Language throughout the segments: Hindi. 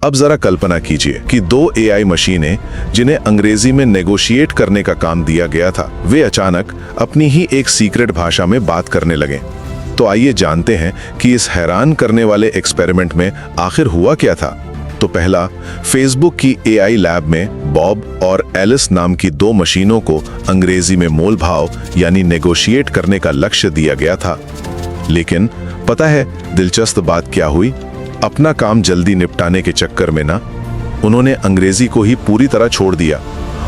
अब जरा कल्पना कीजिए कि दो एआई मशीनें जिन्हें अंग्रेजी में नेगोशिएट करने का काम दिया गया था, वे अचानक अपनी ही एक सीक्रेट भाषा में बात करने लगे। तो आइए जानते हैं कि इस हैरान करने वाले एक्सपेरिमेंट में आखिर हुआ क्या था। तो पहला, फेसबुक की एआई लैब में बॉब और एलिस नाम की दो मशीनों को अंग्रेजी में मोल भाव यानी नेगोशिएट करने का लक्ष्य दिया गया था। लेकिन पता है दिलचस्प बात क्या हुई? अपना काम जल्दी निपटाने के चक्कर में ना, उन्होंने अंग्रेजी को ही पूरी तरह छोड़ दिया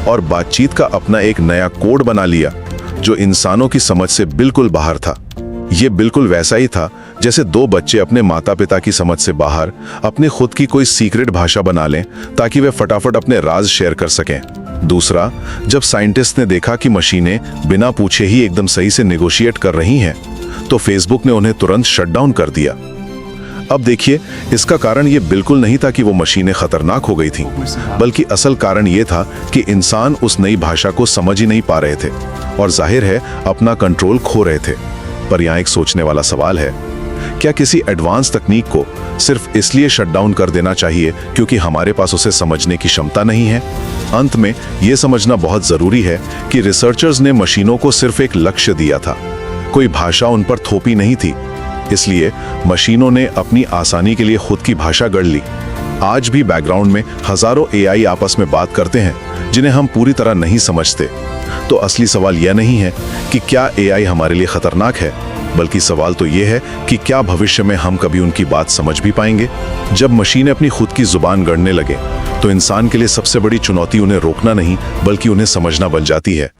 और बातचीत का अपना एक नया कोड बना लिया जो इंसानों की समझ से बिल्कुल बाहर था। ये बिल्कुल वैसा ही था जैसे दो बच्चे अपने माता पिता की समझ से बाहर अपनी खुद की कोई सीक्रेट भाषा बना लें ताकि वे फटाफट अपने राज शेयर कर सकें। दूसरा, जब साइंटिस्ट ने देखा कि मशीनें बिना पूछे ही एकदम सही से नेगोशिएट कर रही हैं, तो फेसबुक ने उन्हें तुरंत शटडाउन कर दिया। अब देखिए, इसका कारण ये बिल्कुल नहीं था कि वो मशीनें खतरनाक हो गई थीं, बल्कि असल कारण ये था कि इंसान उस नई भाषा को समझ ही नहीं पा रहे थे और जाहिर है अपना कंट्रोल खो रहे थे। पर यहाँ एक सोचने वाला सवाल है, क्या किसी एडवांस तकनीक को सिर्फ इसलिए शटडाउन कर देना चाहिए क्योंकि हमारे पास उसे समझने की क्षमता नहीं है? अंत में ये समझना बहुत जरूरी है कि रिसर्चर्स ने मशीनों को सिर्फ एक लक्ष्य दिया था, कोई भाषा उन पर थोपी नहीं थी। इसलिए मशीनों ने अपनी आसानी के लिए खुद की भाषा गढ़ ली। आज भी बैकग्राउंड में हजारों एआई आपस में बात करते हैं जिन्हें हम पूरी तरह नहीं समझते। तो असली सवाल यह नहीं है कि क्या एआई हमारे लिए खतरनाक है, बल्कि सवाल तो यह है कि क्या भविष्य में हम कभी उनकी बात समझ भी पाएंगे। जब मशीनें अपनी खुद की जुबान गढ़ने लगे तो इंसान के लिए सबसे बड़ी चुनौती उन्हें रोकना नहीं बल्कि उन्हें समझना बन जाती है।